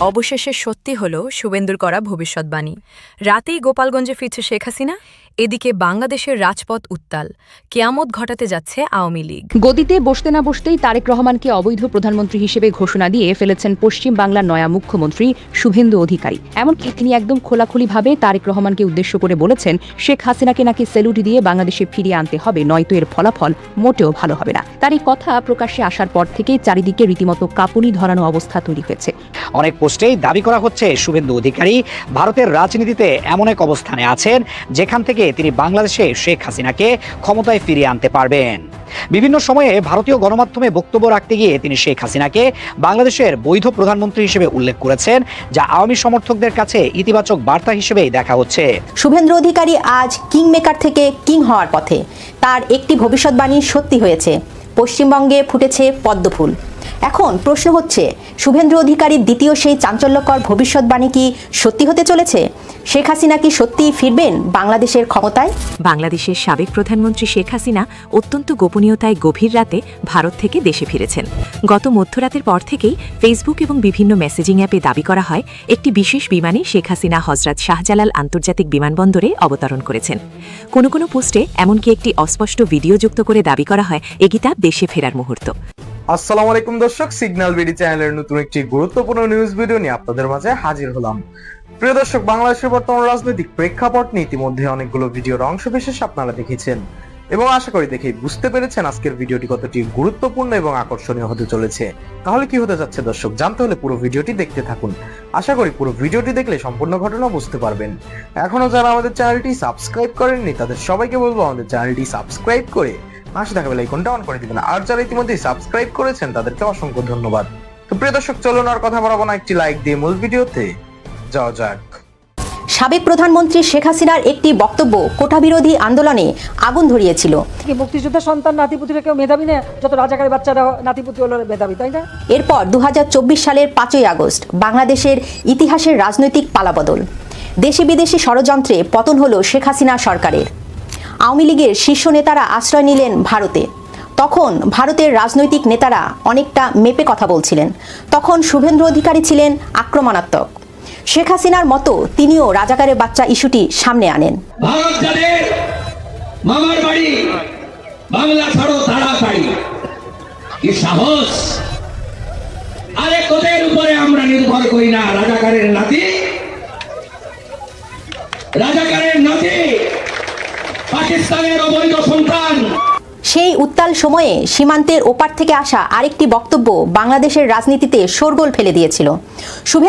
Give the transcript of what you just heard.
অবশেষে সত্যি হলো শুভেন্দুর করা ভবিষ্যৎবাণী। রাতেই গোপালগঞ্জে ফিরছে শেখ হাসিনা। এদিকে বাংলাদেশের রাজপথ উত্তাল, কেয়ামত ঘটাতে যাচ্ছে আওয়ামী লীগ। গদিতে বসতে না বসতেই তারেক রহমানকে অবৈধ প্রধানমন্ত্রী হিসেবে ঘোষণা দিয়ে ফেলেছেন পশ্চিম বাংলার নয়া মুখ্যমন্ত্রী শুভেন্দু অধিকারী। এমনকি তিনি একদম খোলাখুলিভাবে তারেক রহমানকে উদ্দেশ্য করে বলেছেন, শেখ হাসিনাকে নাকি স্যালুট দিয়ে বাংলাদেশে ফিরিয়ে আনতে হবে, নয়তো এর ফলাফল মোটেও ভালো হবে না। তার এই কথা প্রকাশ্যে আসার পর থেকেই চারিদিকে রীতিমতো কাঁপুনি ধরানো অবস্থা তৈরি হয়েছে। অনেক পোস্টেই দাবি করা হচ্ছে শুভেন্দু অধিকারী ভারতের রাজনীতিতে এমন এক অবস্থানে আছেন যেখান থেকে তিনি বাংলাদেশে শেখ হাসিনাকে ক্ষমতায় ফিরিয়ে আনতে পারবেন। বিভিন্ন সময়ে ভারতীয় গণমাধ্যমে বক্তব্য রাখতে গিয়ে তিনি শেখ হাসিনাকে বাংলাদেশের বৈধ প্রধানমন্ত্রী হিসেবে উল্লেখ করেছেন, যা আওয়ামী সমর্থকদের কাছে ইতিবাচক বার্তা হিসেবেই দেখা হচ্ছে। শুভেন্দু অধিকারী আজ কিং মেকার থেকে কিং হওয়ার পথে। তার একটি ভবিষ্যৎবাণী সত্যি হয়েছে। পশ্চিমবঙ্গে ফুটেছে পদ্মফুল। এখন প্রশ্ন হচ্ছে, শুভেন্দু অধিকারীর দ্বিতীয় সেই চাঞ্চল্যকর ভবিষ্যৎবাণী কি সত্যি হতে চলেছে? শেখ হাসিনা কি সত্যিই ফিরবেন বাংলাদেশের ক্ষমতায়? বাংলাদেশের সাবেক প্রধানমন্ত্রী শেখ হাসিনা অত্যন্ত গোপনীয়তায় গভীর রাতে ভারত থেকে দেশে ফিরেছেন। গত মধ্যরাতের পর থেকেই ফেসবুক এবং বিভিন্ন মেসেজিং অ্যাপে দাবি করা হয় একটি বিশেষ বিমানে শেখ হাসিনা হজরত শাহজালাল আন্তর্জাতিক বিমানবন্দরে অবতরণ করেছেন। কোনো কোনো পোস্টে এমনকি একটি অস্পষ্ট ভিডিও যুক্ত করে দাবি করা হয় এগিতা দেশে ফেরার মুহূর্ত। আসসালামু আলাইকুম দর্শক, সিগন্যাল বিডি চ্যানেলের নতুন একটি গুরুত্বপূর্ণ নিউজ ভিডিও নিয়ে আপনাদের মাঝে হাজির হলাম। প্রিয় দর্শক, বাংলাদেশের বর্তমান রাজনৈতিক প্রেক্ষাপট নিয়ে ইতিমধ্যে অনেকগুলো ভিডিওর অংশবিশেষ আপনারা দেখেছেন এবং আশা করি দেখেই বুঝতে পেরেছেন আজকের ভিডিওটি কতটি গুরুত্বপূর্ণ এবং আকর্ষণীয় হতে চলেছে। তাহলে কি হতে যাচ্ছে দর্শক, জানতে হলে পুরো ভিডিওটি দেখতে থাকুন। আশা করি পুরো ভিডিওটি দেখলে সম্পূর্ণ ঘটনা বুঝতে পারবেন। এখনো যারা আমাদের চ্যানেলটি সাবস্ক্রাইব করেননি তাদের সবাইকে বলবো আমাদের চ্যানেলটি সাবস্ক্রাইব করে পাশে থাকা বেল আইকনটা অন করে দিবেন। আর যারা ইতিমধ্যে সাবস্ক্রাইব করেছেন তাদেরকে অসংখ্য ধন্যবাদ। তো প্রিয় দর্শক, চলুন আর কথা বাড়াবো না, একটি লাইক দিয়ে মূল ভিডিওতে যাওয়া যাক। সাবেক প্রধানমন্ত্রী শেখ হাসিনার একটি বক্তব্য কোটা বিরোধী আন্দোলনে আগুন ধরিয়েছিল। মুক্তিযোদ্ধার সন্তান নাতিপুতিরা কেউ মেধাবী না, যত রাজাকারের বাচ্চারা নাতিপুতি হলো মেধাবী, তাই না? এরপর 2024 সালের 5ই আগস্ট বাংলাদেশের ইতিহাসের রাজনৈতিক পালাবদল। দেশি বিদেশি ষড়যন্ত্রে পতন হলো শেখ হাসিনা সরকারের। আওয়ামী লীগের শীর্ষ নেতারা আশ্রয় নিলেন ভারতে। তখন ভারতের রাজনৈতিক নেতারা অনেকটা মেপে কথা বলছিলেন। তখন শুভেন্দু অধিকারী ছিলেন আক্রমণাত্মক। শেখ হাসিনার মতো তিনিও রাজাকারের বাচ্চা ইস্যুটি সামনে আনেন। ভারত যাদের মামার বাড়ি, বাংলা ছাড়ো তাড়াতাড়ি, কি সাহস! আরে তোদের উপরে আমরা নির্ভর করি না। রাজাকারের নাতি, রাজাকারের নাতি, পাকিস্তানের অবৈধ সন্তান। সেই উত্তাল সময়ে সীমান্তের ওপার থেকে আসা আরেকটি বক্তব্য বাংলাদেশের রাজনীতিতে শোরগোল ফেলে দিয়েছিল। শুভেন্দু